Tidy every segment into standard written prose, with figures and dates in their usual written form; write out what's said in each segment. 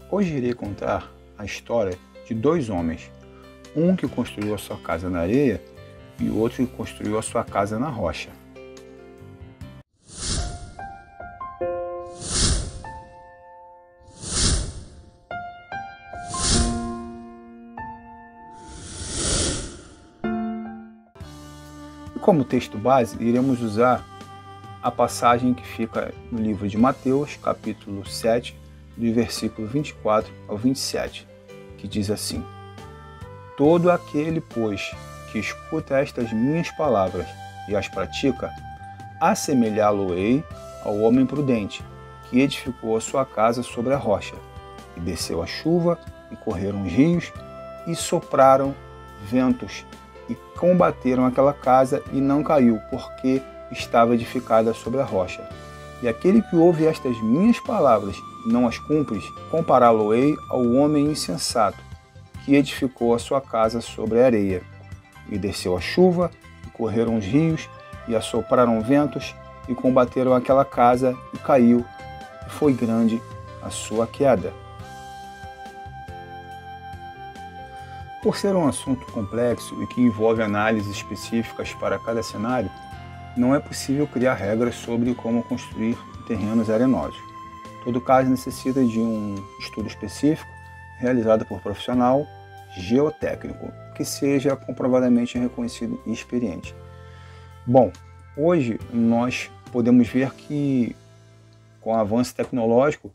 Hoje irei contar a história de dois homens, um que construiu a sua casa na areia e o outro que construiu a sua casa na rocha. E como texto base, iremos usar a passagem que fica no livro de Mateus, capítulo 7, do versículo 24 ao 27, que diz assim: Todo aquele, pois, que escuta estas minhas palavras e as pratica, assemelhá-lo-ei ao homem prudente, que edificou a sua casa sobre a rocha. E desceu a chuva, e correram os rios, e sopraram ventos, e combateram aquela casa, e não caiu, porque estava edificada sobre a rocha. E aquele que ouve estas minhas palavras e não as cumpre, compará-lo-ei ao homem insensato, que edificou a sua casa sobre a areia. E desceu a chuva, e correram os rios, e assopraram ventos, e combateram aquela casa, e caiu, e foi grande a sua queda. Por ser um assunto complexo e que envolve análises específicas para cada cenário, não é possível criar regras sobre como construir terrenos arenosos. Todo caso necessita de um estudo específico realizado por profissional geotécnico, que seja comprovadamente reconhecido e experiente. Bom, hoje nós podemos ver que, com o avanço tecnológico,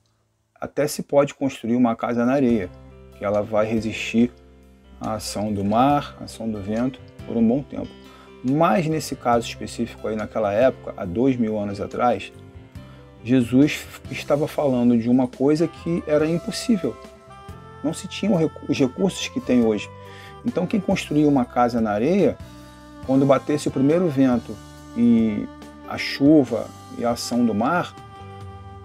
até se pode construir uma casa na areia, que ela vai resistir à ação do mar, à ação do vento, por um bom tempo. Mas nesse caso específico aí naquela época, há 2000 anos atrás, Jesus estava falando de uma coisa que era impossível. Não se tinham os recursos que tem hoje. Então quem construía uma casa na areia, quando batesse o primeiro vento e a chuva e a ação do mar,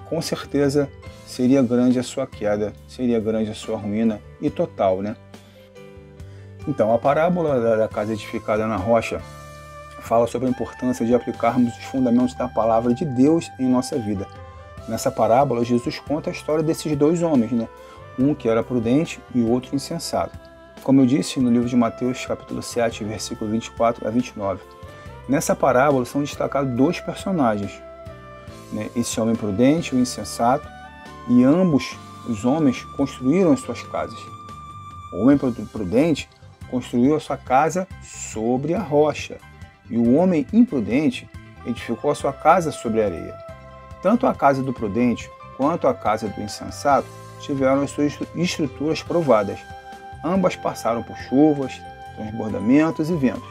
com certeza seria grande a sua queda, seria grande a sua ruína e total, né? Então a parábola da casa edificada na rocha fala sobre a importância de aplicarmos os fundamentos da palavra de Deus em nossa vida. Nessa parábola, Jesus conta a história desses dois homens, né? Um que era prudente e o outro insensato. Como eu disse no livro de Mateus, capítulo 7, versículo 24 a 29. Nessa parábola são destacados dois personagens, né? Esse homem prudente e o insensato, e ambos os homens construíram as suas casas. O homem prudente construiu a sua casa sobre a rocha, e o homem imprudente edificou a sua casa sobre a areia. Tanto a casa do prudente quanto a casa do insensato tiveram as suas estruturas provadas. Ambas passaram por chuvas, transbordamentos e ventos.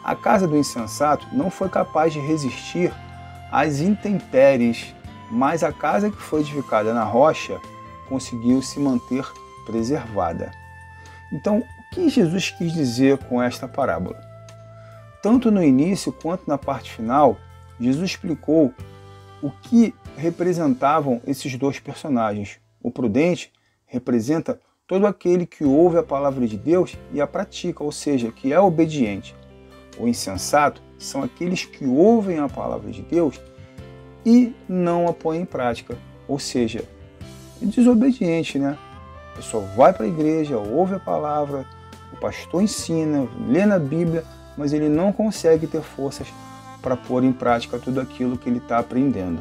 A casa do insensato não foi capaz de resistir às intempéries, mas a casa que foi edificada na rocha conseguiu se manter preservada. Então, o que Jesus quis dizer com esta parábola? Tanto no início quanto na parte final, Jesus explicou o que representavam esses dois personagens. O prudente representa todo aquele que ouve a palavra de Deus e a pratica, ou seja, que é obediente. O insensato são aqueles que ouvem a palavra de Deus e não a põem em prática, ou seja, é desobediente, né? A pessoa vai para a igreja, ouve a palavra, o pastor ensina, lê na Bíblia, mas ele não consegue ter forças para pôr em prática tudo aquilo que ele está aprendendo.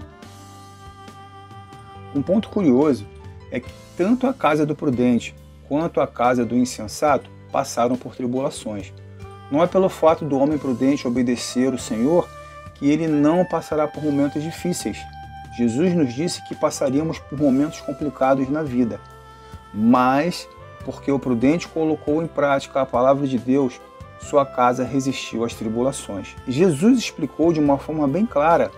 Um ponto curioso é que tanto a casa do prudente quanto a casa do insensato passaram por tribulações. Não é pelo fato do homem prudente obedecer o Senhor que ele não passará por momentos difíceis. Jesus nos disse que passaríamos por momentos complicados na vida, mas porque o prudente colocou em prática a palavra de Deus, sua casa resistiu às tribulações. Jesus explicou de uma forma bem clara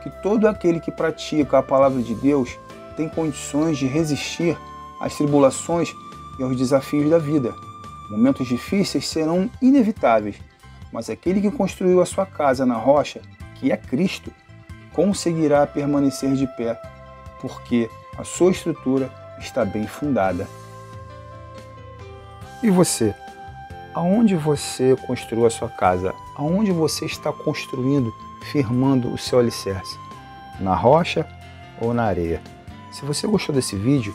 que todo aquele que pratica a palavra de Deus tem condições de resistir às tribulações e aos desafios da vida. Momentos difíceis serão inevitáveis, mas aquele que construiu a sua casa na rocha, que é Cristo, conseguirá permanecer de pé, porque a sua estrutura está bem fundada. E você? Aonde você construiu a sua casa? Aonde você está construindo, firmando o seu alicerce? Na rocha ou na areia? Se você gostou desse vídeo,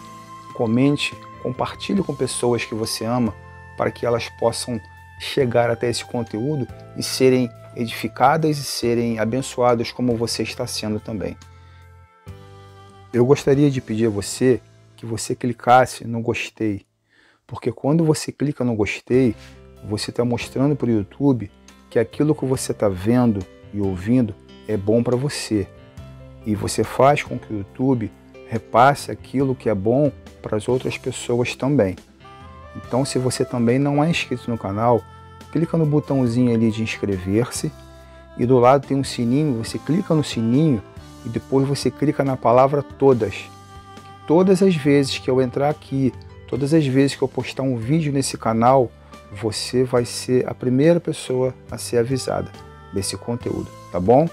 comente, compartilhe com pessoas que você ama para que elas possam chegar até esse conteúdo e serem edificadas e serem abençoadas como você está sendo também. Eu gostaria de pedir a você que você clicasse no gostei, porque quando você clica no gostei, você está mostrando para o YouTube que aquilo que você está vendo e ouvindo é bom para você. E você faz com que o YouTube repasse aquilo que é bom para as outras pessoas também. Então, se você também não é inscrito no canal, clica no botãozinho ali de inscrever-se e do lado tem um sininho, você clica no sininho e depois você clica na palavra todas. Todas as vezes que eu entrar aqui, todas as vezes que eu postar um vídeo nesse canal, você vai ser a primeira pessoa a ser avisada desse conteúdo, tá bom?